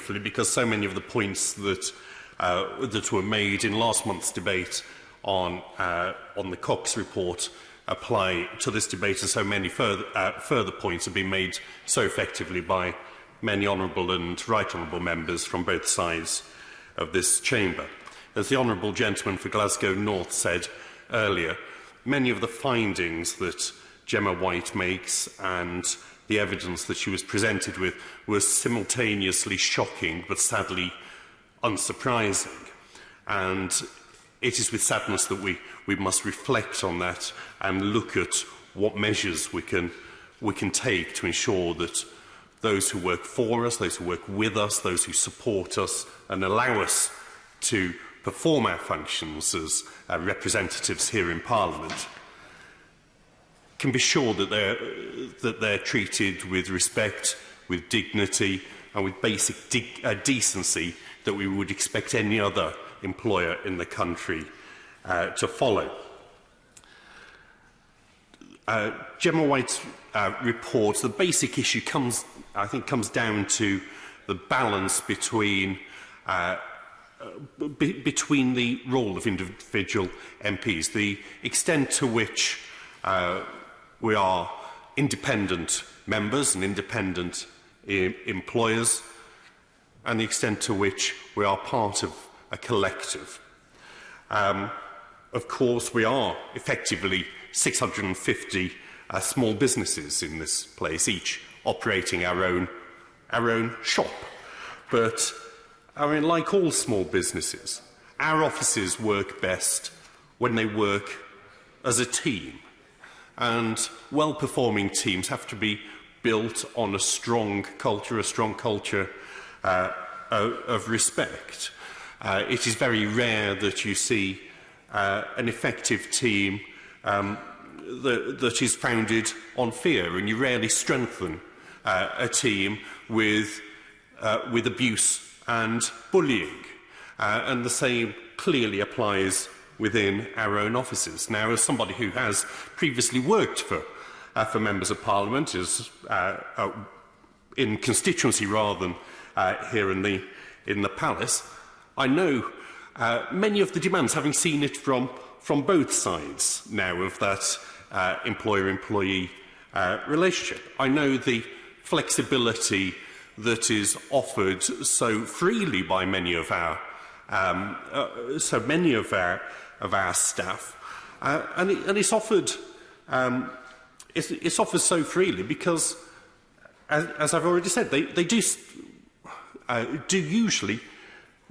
briefly, because so many of the points that that were made in last month's debate on the Cox report apply to this debate, and so many further points have been made so effectively by many honourable and right honourable members from both sides of this chamber. As the honourable gentleman for Glasgow North said earlier, many of the findings that Gemma White makes and the evidence that she was presented with was simultaneously shocking but sadly unsurprising. And it is with sadness that we must reflect on that and look at what measures we can take to ensure that those who work for us, those who work with us, those who support us and allow us to perform our functions as representatives here in Parliament can be sure that they're treated with respect, with dignity and with basic decency that we would expect any other employer in the country to follow. Gemma White's report, the basic issue comes down to the balance between the role of individual MPs, the extent to which we are independent members and independent employers, and the extent to which we are part of a collective. Of course, we are effectively 650 small businesses in this place, each operating our own shop. But I mean, like all small businesses, our offices work best when they work as a team. And well-performing teams have to be built on a strong culture of respect. It is very rare that you see an effective team that is founded on fear, and you rarely strengthen a team with abuse and bullying. And the same clearly applies within our own offices. Now, as somebody who has previously worked for members of Parliament, in constituency rather than here in the Palace, I know many of the demands, having seen it from both sides now of that employer-employee relationship. I know the flexibility that is offered so freely by many of our staff, and it's offered so freely because, as I've already said, they do usually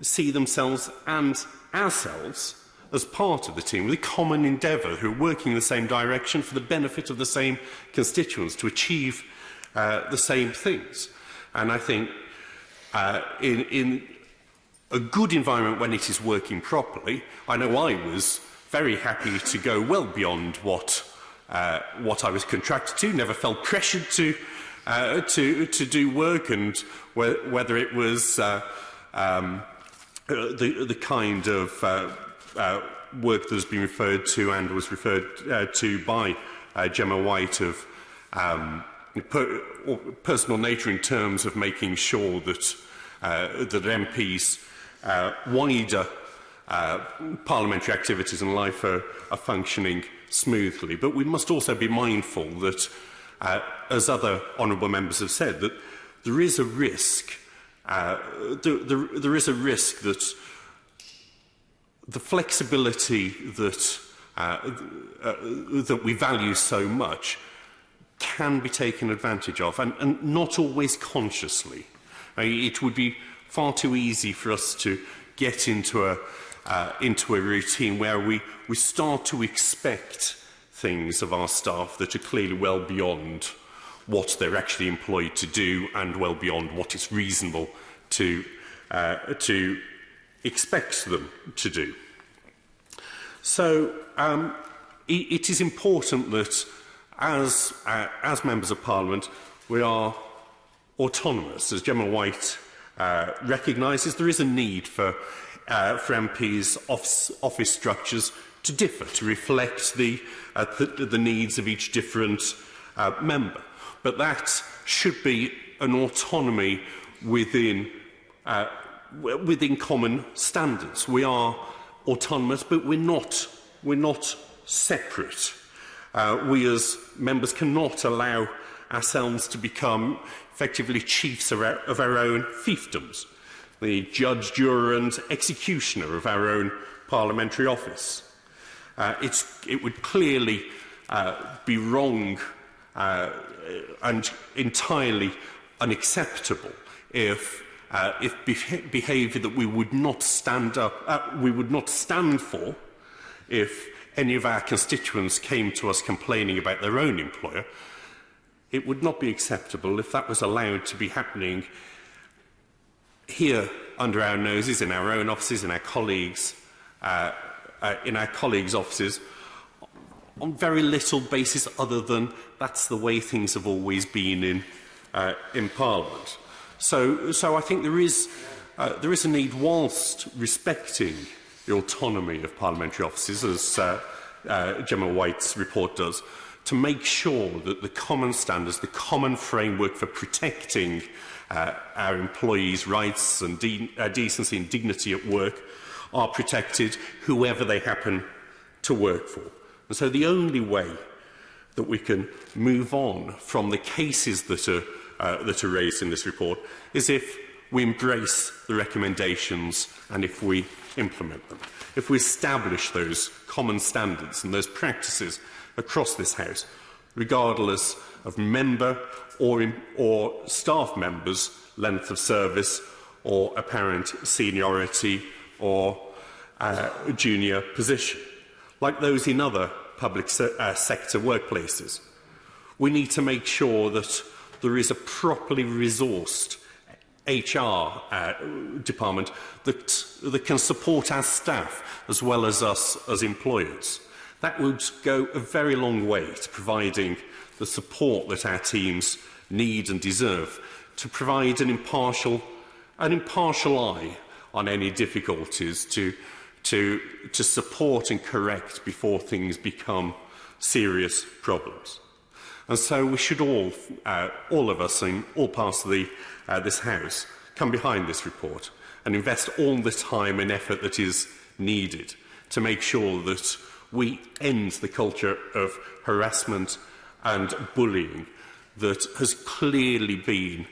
see themselves and ourselves as part of the team, with a common endeavour, who are working in the same direction for the benefit of the same constituents to achieve the same things. And I think in a good environment, when it is working properly, I know I was very happy to go well beyond what I was contracted to, never felt pressured to do work, and whether it was the kind of work that has been referred to and was referred to by Gemma White of personal nature, in terms of making sure that MPs' wider parliamentary activities and life are functioning smoothly. But we must also be mindful that, as other honourable members have said, that there is a risk. There is a risk that the flexibility that we value so much can be taken advantage of, and not always consciously. It would be far too easy for us to get into a routine where we start to expect things of our staff that are clearly well beyond what they're actually employed to do, and well beyond what is reasonable to expect them to do. So it is important that, as members of Parliament, we are autonomous. As Gemma White recognises, there is a need for MPs' office structures to differ, to reflect the needs of each different member. But that should be an autonomy within within common standards. We are autonomous, but we're not separate. We as members cannot allow ourselves to become effectively chiefs of our own fiefdoms, the judge, juror and executioner of our own parliamentary office. It would clearly be wrong and entirely unacceptable if behaviour that we would not stand for, if any of our constituents came to us complaining about their own employer, it would not be acceptable if that was allowed to be happening here under our noses, in our own offices, in our colleagues' offices, on very little basis other than that's the way things have always been in Parliament. So I think there is a need, whilst respecting the autonomy of parliamentary offices, as Gemma White's report does, to make sure that the common standards, the common framework for protecting our employees' rights and decency and dignity at work are protected, whoever they happen to work for. And so the only way that we can move on from the cases that are raised in this report is if we embrace the recommendations and if we implement them. If we establish those common standards and those practices across this House, regardless of member or staff members' length of service or apparent seniority or junior position, like those in other public sector workplaces. We need to make sure that there is a properly resourced HR department that can support our staff as well as us as employers. That would go a very long way to providing the support that our teams need and deserve, to provide an impartial eye on any difficulties, to support and correct before things become serious problems. And so we should all of us in all parts of this House, come behind this report and invest all the time and effort that is needed to make sure that we end the culture of harassment and bullying that has clearly been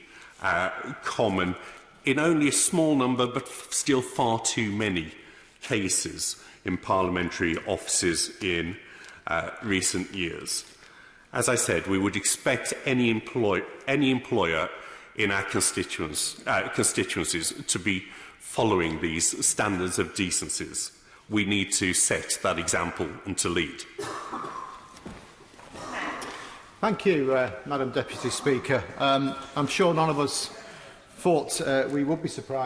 common in only a small number, but still far too many cases in parliamentary offices in recent years. As I said, we would expect any employer in our constituencies to be following these standards of decencies. We need to set that example and to lead. Thank you, Madam Deputy Speaker. I'm sure none of us thought we would be surprised